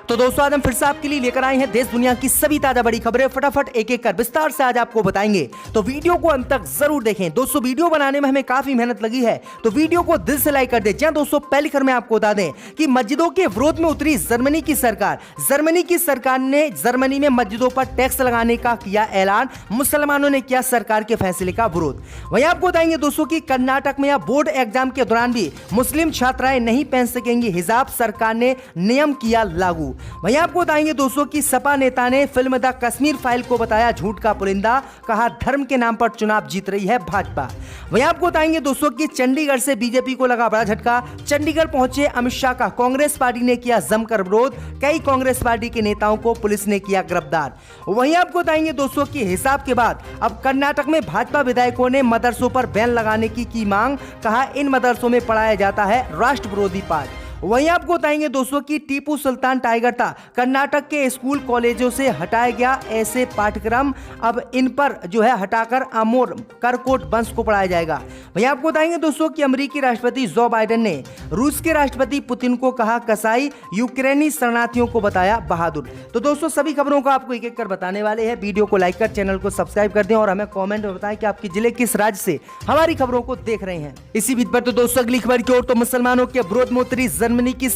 तो दोस्तों आज हम फिर से आपके लिए लेकर आए हैं देश दुनिया की सभी ताजा बड़ी खबरें। फटाफट एक एक कर विस्तार से आज आपको बताएंगे, तो वीडियो को अंत तक जरूर देखें। दोस्तों वीडियो बनाने में हमें काफी मेहनत लगी है, तो वीडियो को दिल से लाइक कर दें। जी दोस्तों, पहली खबर में आपको बता दें कि मस्जिदों के विरोध में उतरी जर्मनी की सरकार। जर्मनी की सरकार ने जर्मनी में मस्जिदों पर टैक्स लगाने का किया ऐलान। मुसलमानों ने किया सरकार के फैसले का विरोध। वहीं आपको बताएंगे दोस्तों की कर्नाटक में बोर्ड एग्जाम के दौरान भी मुस्लिम छात्राएं नहीं पहन सकेंगी हिजाब, सरकार ने नियम किया लागू। वहीं आपको बताएंगे दोस्तों की सपा नेता ने फिल्म द कश्मीर फाइल को बताया झूठ का पुलिंदा, कहा धर्म के नाम पर चुनाव जीत रही है भाजपा। वहीं आपको बताएंगे दोस्तों की चंडीगढ़ से बीजेपी को लगा बड़ा झटका। चंडीगढ़ पहुंचे अमित शाह का कांग्रेस पार्टी ने किया जमकर विरोध। कई कांग्रेस पार्टी के नेताओं को पुलिस ने किया गिरफ्तार। वहीं आपको बताएंगे दोस्तों की हिसाब के बाद अब कर्नाटक में भाजपा विधायकों ने मदरसों पर बैन लगाने की मांग, कहा इन मदरसों में पढ़ाया जाता है राष्ट्र विरोधी पाठ। वहीं आपको बताएंगे दोस्तों की टीपू सुल्तान टाइगर था, कर्नाटक के स्कूल कॉलेजों से हटाया गया ऐसे पाठ्यक्रम, अब इन पर जो है हटाकर अमोर करकोट वंश को पढ़ाया जाएगा। वहीं आपको बताएंगे दोस्तों कि अमेरिकी राष्ट्रपति जो बाइडेन ने रूस के राष्ट्रपति पुतिन को कहा कसाई, यूक्रेनी शरणार्थियों को बताया बहादुर। तो दोस्तों सभी खबरों को आपको एक एक कर बताने वाले हैं। वीडियो को लाइक कर चैनल को सब्सक्राइब कर दें और हमें कॉमेंट में बताएं कि आपके जिले किस राज्य से हमारी खबरों को देख रहे हैं। इसी बीच पर तो दोस्तों अगली खबर की ओर, तो मुसलमानों के विरोध में उतरी जर्मनी की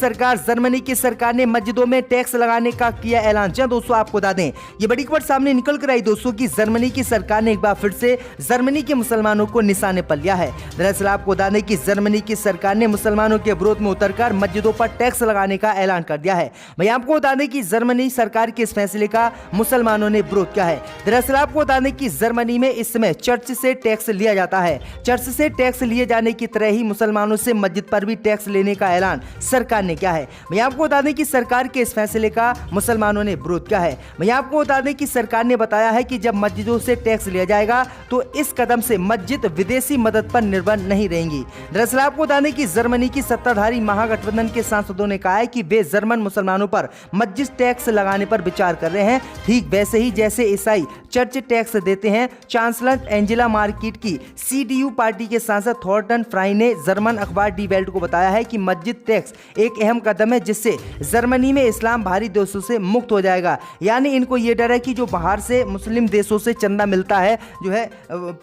सरकार ने मस्जिदों में टैक्स लगाने का किया ऐलान। जी दोस्तों आपको बता दें ये बड़ी खबर सामने निकल कर आई दोस्तों की जर्मनी की सरकार ने एक बार फिर से जर्मनी के मुसलमानों को निशाने पर लिया है। दरअसल आपको बता दें कि जर्मनी की सरकार ने मुसलमानों के विरोध में उतरकर मस्जिदों पर टैक्स लगाने का ऐलान कर दिया है। वहीं आपको बता दें कि जर्मनी सरकार के इस फैसले का मुसलमानों ने विरोध किया है। दरअसल आपको बता दें कि जर्मनी में इस समय चर्च से टैक्स लिया जाता है। चर्च से टैक्स लिए जाने की तरह ही मुसलमानों से मस्जिद पर भी टैक्स लेने का ऐलान सरकार ने क्या है। मैं आपको बता दें कि सरकार के इस फैसले का मुसलमानों ने विरोध किया है। मैं आपको बता दें कि सरकार ने बताया है कि जब मस्जिदों से टैक्स लिया जाएगा तो इस कदम से मस्जिद विदेशी मदद पर निर्भर नहीं रहेंगी। दरअसल आपको बता दें कि जर्मनी की सत्ताधारी महागठबंधन के सांसदों ने कहा है कि वे जर्मन मुसलमानों पर मस्जिद टैक्स लगाने पर विचार कर रहे हैं, ठीक वैसे ही जैसे ईसाई चर्च टैक्स देते हैं। चांसलर एंजेला मार्केट की CDU पार्टी के सांसद थॉर्टन फ्राई ने जर्मन अखबार डी वेल्ट को बताया है कि मस्जिद टैक्स एक अहम कदम है जिससे जर्मनी में इस्लाम बाहरी देशों से मुक्त हो जाएगा। यानी इनको ये डर है कि जो बाहर से मुस्लिम देशों से चंदा मिलता है जो है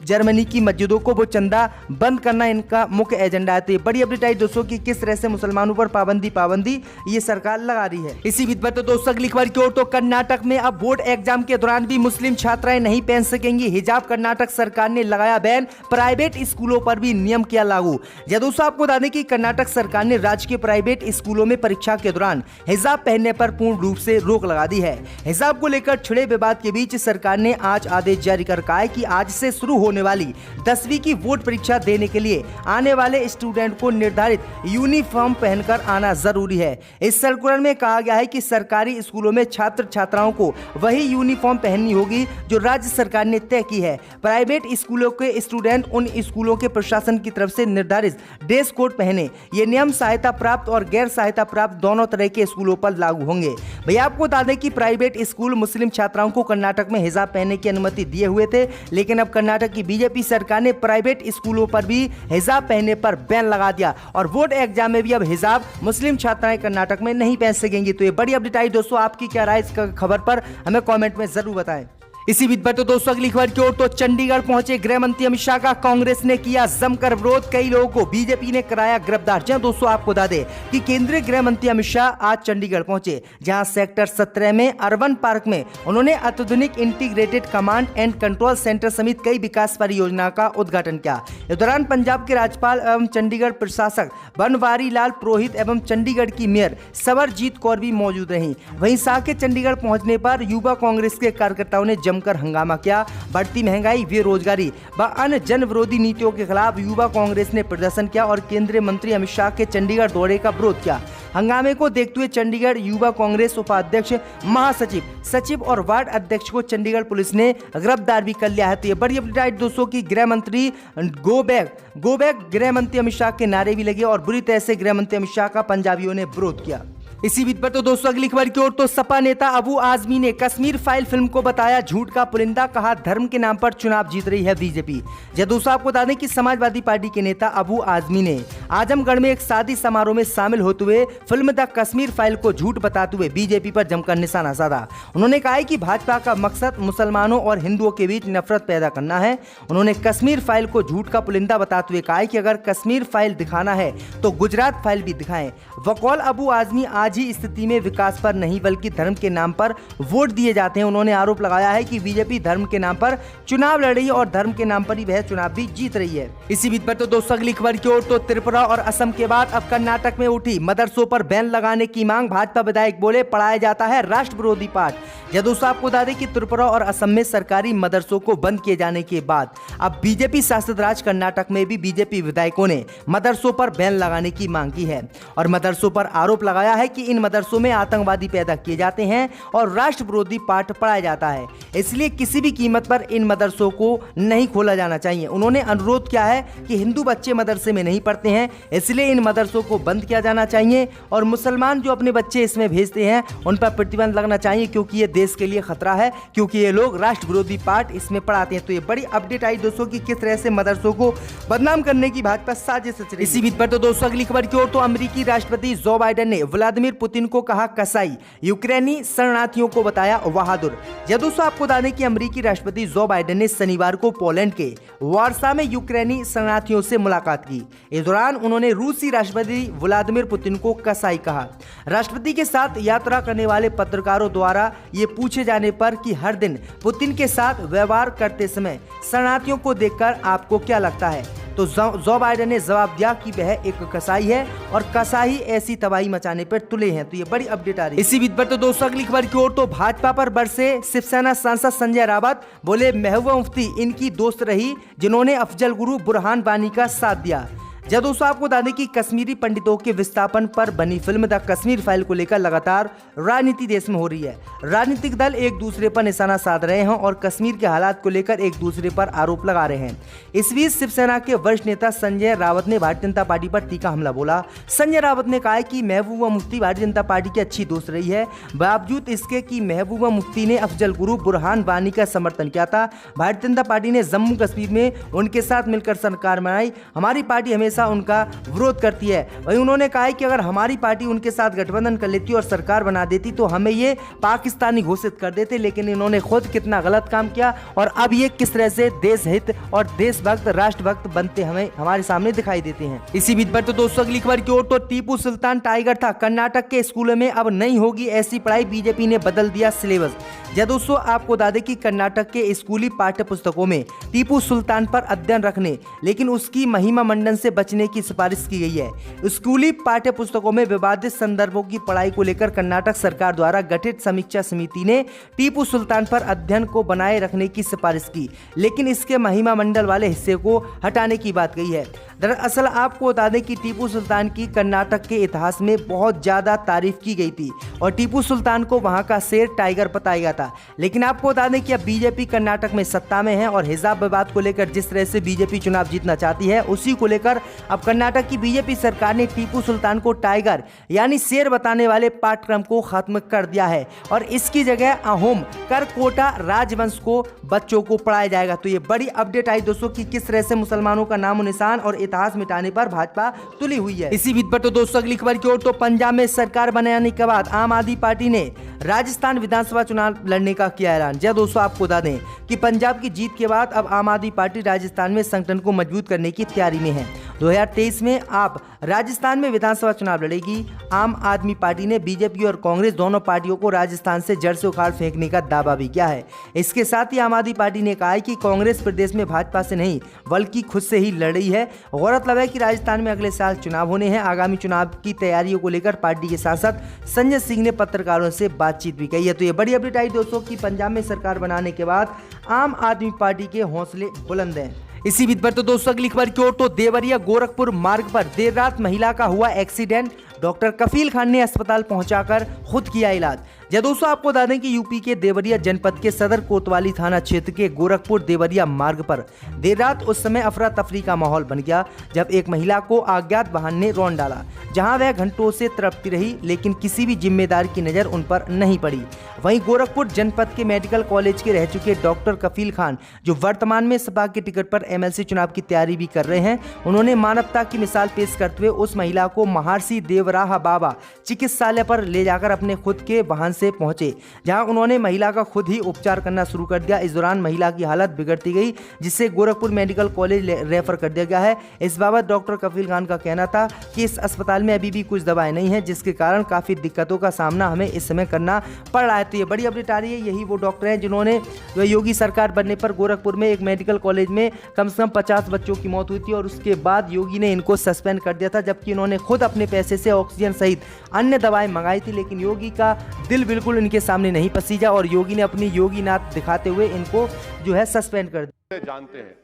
जर्मनी की मस्जिदों को, वो चंदा बंद करना इनका मुख्य एजेंडा है। तो ये बड़ी अपडेट आई दोस्तों की किस तरह से मुसलमानों पर पाबंदी ये सरकार लगा रही है। इसी बीच पर तो दोस्तों अगली खबर की ओर, तो कर्नाटक में अब बोर्ड एग्जाम के दौरान भी मुस्लिम छात्राएं नहीं पहन सकेंगी हिजाब। कर्नाटक सरकार ने लगाया बैन, प्राइवेट स्कूलों पर भी नियम किया लागू। दोस्तों आपको बता दें कि कर्नाटक सरकार ने राज्य के प्राइवेट स्कूलों में परीक्षा के दौरान हिजाब पहनने पर पूर्ण रूप से रोक लगा दी है। हिजाब को लेकर छिड़े विवाद के बीच सरकार ने आज आदेश जारी कर कहा है कि आज से शुरू होने वाली 10वीं की बोर्ड परीक्षा देने के लिए आने वाले स्टूडेंट को निर्धारित यूनिफॉर्म पहनकर आना जरूरी है। इस सर्कुलर में कहा गया है कि सरकारी स्कूलों में छात्र छात्राओं को वही यूनिफॉर्म पहननी होगी जो राज्य सरकार ने तय की है। प्राइवेट स्कूलों के स्टूडेंट उन स्कूलों के प्रशासन की तरफ से निर्धारित ड्रेस कोड पहने। ये नियम सहायता प्राप्त और गैर सहायता प्राप्त दोनों तरह के स्कूलों पर लागू होंगे। भैया आपको बता दें कि प्राइवेट स्कूल मुस्लिम छात्राओं को कर्नाटक में हिजाब पहनने की अनुमति दिए हुए थे, लेकिन अब कर्नाटक की बीजेपी सरकार ने प्राइवेट स्कूलों पर भी हिजाब पहनने पर बैन लगा दिया और बोर्ड एग्जाम में भी अब हिजाब मुस्लिम छात्राएं कर्नाटक में नहीं पहन सकेंगी। तो ये बड़ी अपडेट आई दोस्तों, आपकी क्या राय इस खबर पर हमें कॉमेंट में जरूर बताएं। इसी बीच पर तो दोस्तों अगली खबर की ओर, तो चंडीगढ़ पहुंचे गृह मंत्री अमित शाह का कांग्रेस ने किया जमकर विरोध। कई लोगों को बीजेपी ने कराया गिरफ्तार। जहां दोस्तों आपको बता दें कि केंद्रीय गृह मंत्री अमित शाह आज चंडीगढ़ पहुंचे, जहां सेक्टर 17 में अर्बन पार्क में उन्होंने अत्याधुनिक integrated command and control centre समेत कई विकास परियोजना का उद्घाटन किया। इस दौरान पंजाब के राज्यपाल एवं चंडीगढ़ प्रशासक बनवारी लाल पुरोहित एवं चंडीगढ़ की मेयर सवरजीत कौर भी मौजूद रही। वहीं शाह के चंडीगढ़ पहुंचने पर युवा कांग्रेस के कार्यकर्ताओं ने जमकर हंगामा किया। बढ़ती महंगाई, बेरोजगारी व अन्य जन विरोधी नीतियों के खिलाफ युवा कांग्रेस ने प्रदर्शन किया और केंद्रीय मंत्री अमित शाह के चंडीगढ़ दौरे का विरोध किया। हंगामे को देखते हुए चंडीगढ़ युवा कांग्रेस उपाध्यक्ष, महासचिव, सचिव और वार्ड अध्यक्ष को चंडीगढ़ पुलिस ने गिरफ्तार भी कर लिया है। तो ये बड़ी अपडेट दोस्तों की गृह मंत्री गो बैक गृह मंत्री अमित शाह के नारे भी लगे और बुरी तरह से गृह मंत्री अमित शाह का पंजाबियों ने विरोध किया। इसी बीच पर तो दोस्तों अगली खबर की ओर तो सपा नेता अबू आजमी ने कश्मीर फाइल फिल्म को बताया झूठ का पुलिंदा, कहा धर्म के नाम पर चुनाव जीत रही है बीजेपी। दोस्तों आपको बता दें कि समाजवादी पार्टी के नेता अबू आजमी ने आजमगढ़ में एक शादी समारोह में शामिल होते हुए फिल्म द कश्मीर फाइल को झूठ बताते हुए बीजेपी पर जमकर निशाना साधा। उन्होंने कहा है कि भाजपा का मकसद मुसलमानों और हिंदुओं के बीच नफरत पैदा करना है। उन्होंने कश्मीर फाइल को झूठ का पुलिंदा बताते हुए कहा है कि अगर कश्मीर फाइल दिखाना है तो गुजरात फाइल भी दिखाएं। वकौल अबू आजमी आज ही स्थिति में विकास पर नहीं बल्कि धर्म के नाम पर वोट दिए जाते हैं। उन्होंने आरोप लगाया है कि बीजेपी धर्म के नाम पर चुनाव लड़ रही है और धर्म के नाम पर ही वह चुनाव भी जीत रही है। इसी बीच पर तो दोस्तों अगली खबर की ओर तो त्रिपुरा और असम के बाद अब कर्नाटक में उठी मदरसों पर बैन लगाने की मांग। भाजपा विधायक बोले पढ़ाया जाता है राष्ट्र विरोधी पाठ। दोस्तों आपको बता दें कि त्रिपुरा और असम में सरकारी मदरसों को बंद किए जाने के बाद अब बीजेपी शासित राज्य कर्नाटक में भी बीजेपी विधायकों ने मदरसों पर बैन लगाने की मांग की है और मदरसों पर आरोप लगाया है कि इन मदरसों में आतंकवादी पैदा किए जाते हैं और राष्ट्र विरोधी पाठ पढ़ाया जाता है, इसलिए किसी भी कीमत पर इन मदरसों को नहीं खोला जाना चाहिए। उन्होंने अनुरोध किया है कि हिंदू बच्चे मदरसे में नहीं पढ़ते हैं, इसलिए इन मदरसों को बंद किया जाना चाहिए और मुसलमान जो अपने बच्चे इसमें भेजते हैं उन पर प्रतिबंध लगना चाहिए, क्योंकि ये देश के लिए खतरा है, क्योंकि ये लोग राष्ट्र विरोधी पाठ इसमें पढ़ाते हैं। तो ये बड़ी अपडेट आई दोस्तों कि किस तरह से मदरसों को बदनाम करने की भाजपा साजिश रच रही है। इसी बीच पर तो दोस्तों अगली खबर की ओर तो अमेरिकी राष्ट्रपति जो बाइडेन ने व्लादिमीर पुतिन को कहा कसाई, यूक्रेनी शरणार्थियों को बताया बहादुर। दोस्तों आपको बता दें कि अमेरिकी राष्ट्रपति जो बाइडेन ने शनिवार को पोलैंड के वार्सा में यूक्रेनी शरणार्थियों से मुलाकात की। इस दौरान उन्होंने रूसी राष्ट्रपति व्लादिमीर पुतिन को कसाई कहा। राष्ट्रपति के साथ यात्रा करने वाले पत्रकारों द्वारा ये पूछे जाने पर कि हर दिन पुतिन के साथ व्यवहार करते समय शरणार्थियों को देखकर आपको क्या लगता है, तो जो बाइडेन ने जवाब दिया कि वह एक कसाई है और कसाई ऐसी तबाही मचाने पर तुले हैं। तो ये बड़ी अपडेट आ रही है। इसी बीच पर तो दोस्तों अगली खबर की ओर तो भाजपा पर बरसे शिवसेना सांसद संजय रावत, बोले महबूबा मुफ्ती इनकी दोस्त रही जिन्होंने अफजल गुरु बुरहान वानी का साथ दिया। दोस्तों आपको बता दें कि कश्मीरी पंडितों के विस्थापन पर बनी फिल्म द कश्मीर फाइल को लेकर लगातार राजनीति देश में हो रही है। राजनीतिक दल एक दूसरे पर निशाना साध रहे हैं और कश्मीर के हालात को लेकर एक दूसरे पर आरोप लगा रहे हैं। इस बीच शिवसेना के वरिष्ठ नेता संजय रावत ने भारतीय जनता पार्टी पर तीखा हमला बोला। संजय रावत ने कहा कि महबूबा मुफ्ती भारतीय जनता पार्टी की अच्छी दोस्त रही है, बावजूद इसके कि महबूबा मुफ्ती ने अफजल गुरु बुरहान वानी का समर्थन किया था। भारतीय जनता पार्टी ने जम्मू कश्मीर में उनके साथ मिलकर सरकार बनाई। हमारी पार्टी हमेशा उनका विरोध करती है। वहीं उन्होंने कहा है कि अगर हमारी पार्टी उनके साथ गठबंधन कर लेती और सरकार बना देती तो हमें ये पाकिस्तानी घोषित कर देते, लेकिन इन्होंने खुद कितना गलत काम किया और अब ये किस तरह से देश हित और देशभक्त राष्ट्रभक्त बनते हमें हमारे सामने दिखाई देते हैं। इसी बीच पर तो दोस्तों अगली खबर की ओर तो टीपू सुल्तान टाइगर था, कर्नाटक के स्कूलों में अब नहीं होगी ऐसी पढ़ाई, बीजेपी ने बदल दिया सिलेबस। दोस्तों आपको बता दें कि कर्नाटक के स्कूली पाठ्य पुस्तकों में टीपू सुल्तान पर अध्ययन रखने लेकिन उसकी महिमा मंडन से बचने की सिफारिश की गई है। स्कूली पाठ्य पुस्तकों में विवादित संदर्भों की पढ़ाई को लेकर कर्नाटक सरकार द्वारा गठित समीक्षा समिति ने टीपू सुल्तान पर अध्ययन को बनाए रखने की सिफारिश की, लेकिन इसके महिमा मंडल वाले हिस्से को हटाने की बात कही है। दरअसल आपको बता दें कि टीपू सुल्तान की कर्नाटक के इतिहास में बहुत ज्यादा तारीफ की गई थी और टीपू सुल्तान को वहां का शेर टाइगर बताया गया था, लेकिन आपको बता दें कि अब बीजेपी कर्नाटक में सत्ता में है और हिजाब विवाद को लेकर जिस तरह से बीजेपी चुनाव जीतना चाहती है उसी को लेकर अब कर्नाटक की बीजेपी सरकार ने टीपू सुल्तान को टाइगर यानी शेर बताने वाले पाठ्यक्रम को खत्म कर दिया है और इसकी जगह अहोम करकोटा राजवंश को बच्चों को पढ़ाया जाएगा। तो ये बड़ी अपडेट आई दोस्तों कि किस तरह से मुसलमानों का नामो निशान और इतिहास मिटाने पर भाजपा तुली हुई है। इसी बीच पर तो दोस्तों अगली खबर की ओर तो पंजाब में सरकार बनाने के बाद आम आदमी पार्टी ने राजस्थान विधानसभा चुनाव लड़ने का किया ऐलान। दोस्तों आपको बता दें कि पंजाब की जीत के बाद अब आम आदमी पार्टी राजस्थान में संगठन को मजबूत करने की तैयारी में है। 2023 में आप राजस्थान में विधानसभा चुनाव लड़ेगी। आम आदमी पार्टी ने बीजेपी और कांग्रेस दोनों पार्टियों को राजस्थान से जड़ से उखाड़ फेंकने का दावा भी किया है। इसके साथ ही आम आदमी पार्टी ने कहा है कि कांग्रेस प्रदेश में भाजपा से नहीं बल्कि खुद से ही लड़ रही है। गौरतलब है कि राजस्थान में अगले साल चुनाव होने हैं। आगामी चुनाव की तैयारियों को लेकर पार्टी के सांसद संजय सिंह ने पत्रकारों से बातचीत भी की है। तो ये बड़ी अपडेट आई दोस्तों कि पंजाब में सरकार बनाने के बाद आम आदमी पार्टी के हौसले बुलंद हैं। इसी बीच पर तो दोस्तों अगली खबर की ओर तो देवरिया गोरखपुर मार्ग पर देर रात महिला का हुआ एक्सीडेंट। डॉक्टर कफील खान ने अस्पताल पहुंचाकर खुद किया इलाज। जय दोस्तों, आपको बता दें कि यूपी के देवरिया जनपद के सदर कोतवाली थाना क्षेत्र के गोरखपुर देवरिया मार्ग पर देर रात उस समय अफरा तफरी का माहौल बन गया जब एक महिला को अज्ञात वाहन ने रौंद डाला, जहां वह घंटों से तड़पती रही लेकिन किसी भी जिम्मेदार की नजर उन पर नहीं पड़ी। वहीं गोरखपुर जनपद के मेडिकल कॉलेज के रह चुके डॉक्टर कफील खान, जो वर्तमान में सपा के टिकट पर एमएलसी चुनाव की तैयारी भी कर रहे हैं, उन्होंने मानवता की मिसाल पेश करते हुए उस महिला को महर्षि देवराहा बाबा चिकित्सालय पर ले जाकर अपने खुद के वाहन से पहुंचे, जहां उन्होंने महिला का खुद ही उपचार करना शुरू कर दिया। इस दौरान महिला की हालत बिगड़ती गई, जिससे गोरखपुर मेडिकल कॉलेज रेफर कर दिया गया है। इस बाबत डॉक्टर कफील खान का कहना था कि इस अस्पताल में अभी भी कुछ दवाएं नहीं है, जिसके कारण काफी दिक्कतों का सामना हमें इस समय करना पड़ रहा है। तो ये बड़ी अपडेट आ रही है। यही वो डॉक्टर हैं जिन्होंने योगी सरकार बनने पर गोरखपुर में एक मेडिकल कॉलेज में कम से कम 50 बच्चों की मौत हुई थी और उसके बाद योगी ने इनको सस्पेंड कर दिया था, जबकि इन्होंने खुद अपने पैसे से ऑक्सीजन सहित अन्य दवाएं मंगाई थी। लेकिन योगी का दिल बिल्कुल इनके सामने नहीं पसीजा और योगी ने अपनी योगी नाथ दिखाते हुए इनको जो है सस्पेंड कर दिया। जानते हैं,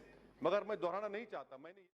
मगर मैं दोहराना नहीं चाहता।